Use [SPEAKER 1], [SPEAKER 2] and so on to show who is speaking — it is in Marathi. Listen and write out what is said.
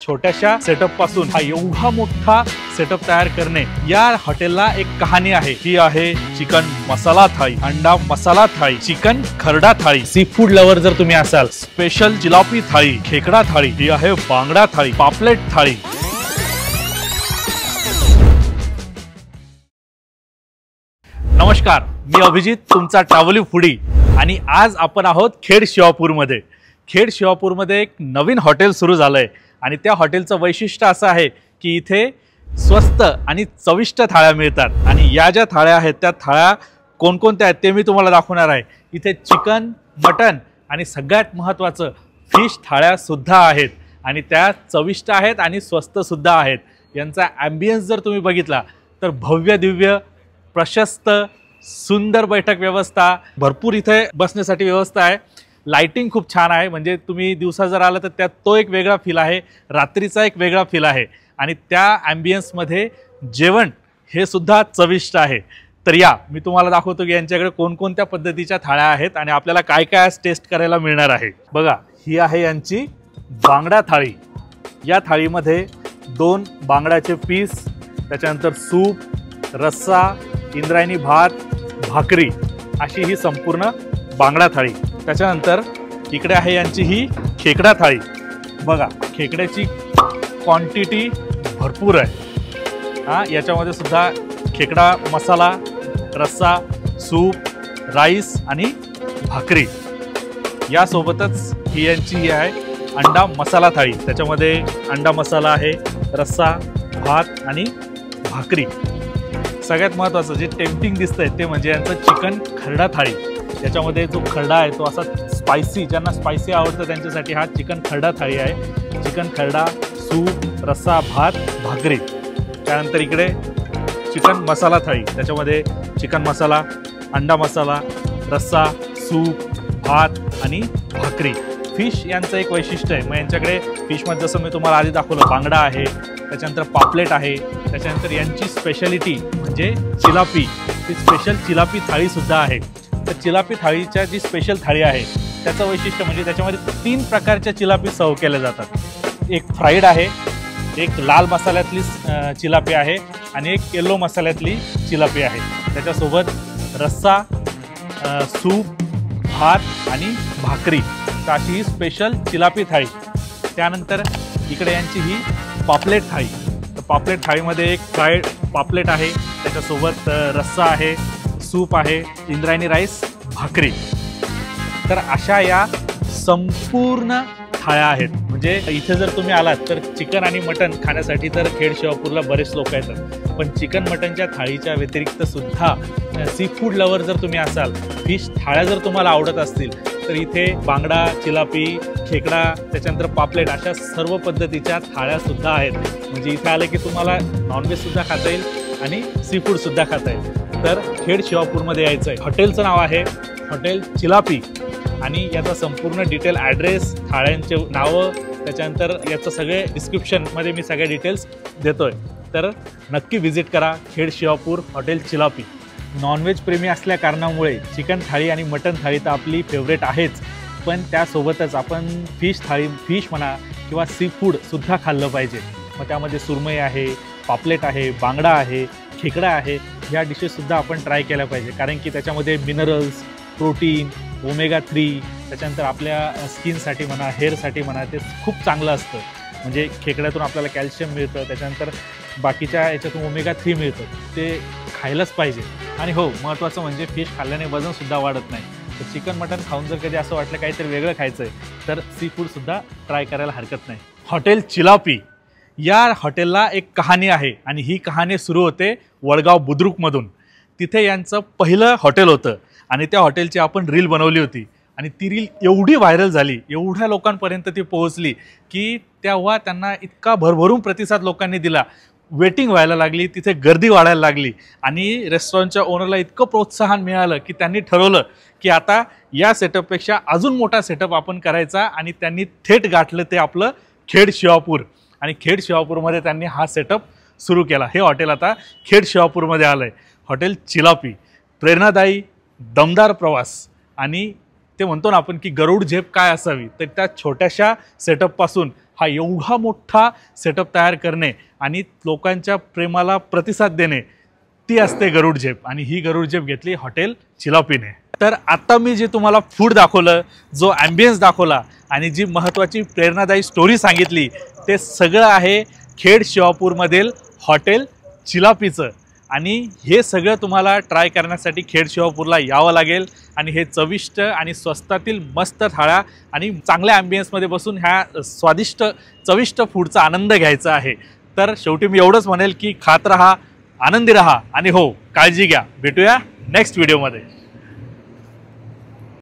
[SPEAKER 1] छोट्याशा सेटअप पासून हा एवढा मोठा सेटअप तयार करणे, या हॉटेलला एक कहाणी आहे। ही आहे चिकन मसाला थाळी, अंडा मसाला थाळी, चिकन खरडा थाळी। सी फूड लवर जर तुम्ही असाल, स्पेशल जिलापी थाळी, खेकडा थाळी, ही आहे बांगडा थाळी, पापलेट थाळी। नमस्कार, मी अभिजित, तुमचा ट्रॅव्हलिंग फूडी, आणि आज आपण आहोत खेड शिवापूरमध्ये। खेड शिवापूरमध्ये एक नवीन हॉटेल सुरू झालंय आणि त्या हॉटेलचं वैशिष्ट्य असं आहे की इथे स्वस्त आणि चविष्ट थाळ्या मिळतात। आणि या ज्या थाळ्या आहेत त्या थाळ्या कोणकोणत्या आहेत ते मी तुम्हाला दाखवणार आहे। इथे चिकन, मटन आणि सगळ्यात महत्त्वाचं फिश थाळ्या सुद्धा आहेत आणि त्या चविष्ट आहेत आणि स्वस्त सुद्धा आहेत। यांचा ॲम्बियन्स जर तुम्ही बघितला तर भव्य दिव्य, प्रशस्त, सुंदर बैठक व्यवस्था, भरपूर इथे बसण्यासाठी व्यवस्था आहे। लाइटिंग खूप छान आहे, म्हणजे तुम्ही दिवसा जर आला तर त्यात तो एक वेगळा फील आहे, रात्रीचा एक वेगळा फील आहे आणि त्या ॲम्बियन्समध्ये जेवण हे सुद्धा चविष्ट आहे। तर या मी तुम्हाला दाखवतो की यांच्याकडे कोणकोणत्या पद्धतीच्या थाळ्या आहेत आणि आपल्याला काय काय आज टेस्ट करायला मिळणार आहे। बघा, ही आहे यांची बांगडा थाळी। या थाळीमध्ये 2 बांगड्याचे पीस, त्याच्यानंतर सूप, रस्सा, इंद्रायणी भात, भाकरी, अशी ही संपूर्ण बांगडा थाळी। त्याच्यानंतर इकडे आहे यांची ही खेकडा थाळी। बघा, खेकड्याची क्वांटिटी भरपूर आहे। याच्यामध्ये सुद्धा खेकडा मसाला, रस्सा, सूप, राईस आणि भाकरी। यासोबतच ही यांची आहे अंडा मसाला थाळी। त्याच्यामध्ये अंडा मसाला आहे, रस्सा, भात आणि भाकरी। सगळ्यात महत्त्वाचं जे टेम्पटिंग दिसतंय ते म्हणजे यांचं चिकन खरडा थाळी। याच्यामध्ये जो खरडा आहे तो असा स्पायसी, ज्यांना स्पायसी आवडतं त्यांच्यासाठी हा चिकन खरडा थाळी आहे। चिकन खरडा, सूप, रस्सा, भात, भाकरी। त्यानंतर इकडे चिकन मसाला थाळी, त्याच्यामध्ये चिकन मसाला, अंडा मसाला, रस्सा, सूप, भात आणि भाकरी। फिश यांचं एक वैशिष्ट्य आहे, मग यांच्याकडे फिशमध्ये जसं मी तुम्हाला आधी दाखवलं बांगडा आहे, त्याच्यानंतर पापलेट आहे, त्याच्यानंतर यांची स्पेशालिटी म्हणजे चिलापी, ती स्पेशल चिलापी थाळीसुद्धा आहे। तर चिलापी थाळीच्या जी स्पेशल थाळी आहे त्याचं वैशिष्ट्य म्हणजे त्याच्यामध्ये 3 प्रकारच्या चिलापी सर्व केल्या जातात। एक फ्राईड आहे, एक लाल मसाल्यातली चिलापी आहे आणि एक येलो मसाल्यातली चिलापी आहे। त्याच्यासोबत रस्सा, सूप, भात आणि भाकरी, तर अशी ही स्पेशल चिलापी थाळी। त्यानंतर इकडे यांची ही पापलेट थाळी। तर पापलेट थाळीमध्ये एक फ्राईड पापलेट आहे, त्याच्यासोबत रस्सा आहे, सूप आहे, इंद्रायणी राईस, भाकरी। तर अशा या संपूर्ण थाळ्या आहेत। म्हणजे इथे जर तुम्ही आलात तर चिकन आणि मटन खाण्यासाठी तर खेड शिवापूरला बरेच लोक येतात, पण चिकन मटनच्या थाळीच्या व्यतिरिक्त सुद्धा सी फूड लवर जर तुम्ही असाल, फिश थाळ्या जर तुम्हाला आवडत असतील तर इथे बांगडा, चिलापी, खेकडा, त्याच्यानंतर पापलेट, अशा सर्व पद्धतीच्या थाळ्या सुद्धा आहेत। म्हणजे इथे आले की तुम्हाला नॉनव्हेज सुद्धा खाता येईल आणि सी फूड सुद्धा खाता येईल। तर खेड शिवापूरमध्ये यायचं आहे। हॉटेलचं नाव आहे हॉटेल चिलापी आणि याचा संपूर्ण डिटेल, ॲड्रेस, थाळ्यांचे नावं, त्याच्यानंतर याचं सगळे डिस्क्रिप्शनमध्ये मी सगळे डिटेल्स देतोय। तर नक्की व्हिजिट करा खेड शिवापूर हॉटेल चिलापी। नॉनव्हेज प्रेमी असल्या कारणामुळे चिकन थाळी आणि मटन थाळी तर आपली फेवरेट आहेच, पण त्यासोबतच आपण फिश थाळी, फिश म्हणा किंवा सी फूडसुद्धा खाल्लं पाहिजे। मग त्यामध्ये सुरमई आहे, पापलेट आहे, बांगडा आहे, खेकडा आहे, ह्या डिशेससुद्धा आपण ट्राय केल्या पाहिजे, कारण की त्याच्यामध्ये मिनरल्स, प्रोटीन, ओमेगा 3, त्याच्यानंतर आपल्या स्किनसाठी म्हणा, हेअरसाठी म्हणा, ते खूप चांगलं असतं। म्हणजे खेकड्यातून आपल्याला कॅल्शियम मिळतं, त्याच्यानंतर बाकीच्या याच्यातून ओमेगा 3 मिळतं, ते खायलाच पाहिजे। आणि हो, महत्त्वाचं म्हणजे फिश खाल्ल्याने वजनसुद्धा वाढत नाही। तर चिकन मटन खाऊन जर कधी असं वाटलं काहीतरी वेगळं खायचं आहे तर सी फूडसुद्धा ट्राय करायला हरकत नाही। हॉटेल चिलापी, या हॉटेलला एक कहाणी आहे आणि ही कहाणी सुरू होते वडगाव बुद्रुकमधून। तिथे यांचं पहिलं हॉटेल होतं आणि त्या हॉटेलची आपण रील बनवली होती आणि ती रील एवढी व्हायरल झाली, एवढ्या लोकांपर्यंत ती पोहोचली की तेव्हा त्यांना इतका भरभरून प्रतिसाद लोकांनी दिला, वेटिंग व्हायला लागली, तिथे गर्दी वाढायला लागली आणि रेस्टॉरंटच्या ओनरला इतकं प्रोत्साहन मिळालं की त्यांनी ठरवलं की आता या सेटअपपेक्षा अजून मोठा सेटअप आपण करायचा आणि त्यांनी थेट गाठलं ते आपलं खेड शिवापूर। आणि खेड शिवापूरमध्ये त्यांनी हा सेटअप सुरू केला। हे हॉटेल आता खेड शिवापूरमध्ये आलं आहे, हॉटेल चिलापी। प्रेरणादायी, दमदार प्रवास आणि ते म्हणतो ना आपण की गरुड झेप काय असावी, तर त्या छोट्याशा सेटअपपासून हा एवढा मोठा सेटअप तयार करणे आणि लोकांच्या प्रेमाला प्रतिसाद देणे, ती असते गरुड झेप. आणि ही गरुड झेप घेतली हॉटेल चिलापीने. तर आता मी जे तुम्हाला फूड दाखवलं, जो ॲम्बियन्स दाखवला आणि जी महत्त्वाची प्रेरणादायी स्टोरी सांगितली, ते सगळं आहे खेड शिवापूरमधील हॉटेल चिलापीचं. आणि हे सगळं तुम्हाला ट्राय करण्यासाठी खेड शिवापूरला यावं लागेल आणि हे चविष्ट आणि स्वस्तातील मस्त थाळ्या आणि चांगल्या ॲम्बियन्समध्ये बसून ह्या स्वादिष्ट चविष्ट फूडचा आनंद घ्यायचा आहे. तर शेवटी मी एवढंच म्हणेल की खात रहा, आनंदी रहा आणि हो, काळजी घ्या. भेटूया नेक्स्ट व्हिडिओमध्ये.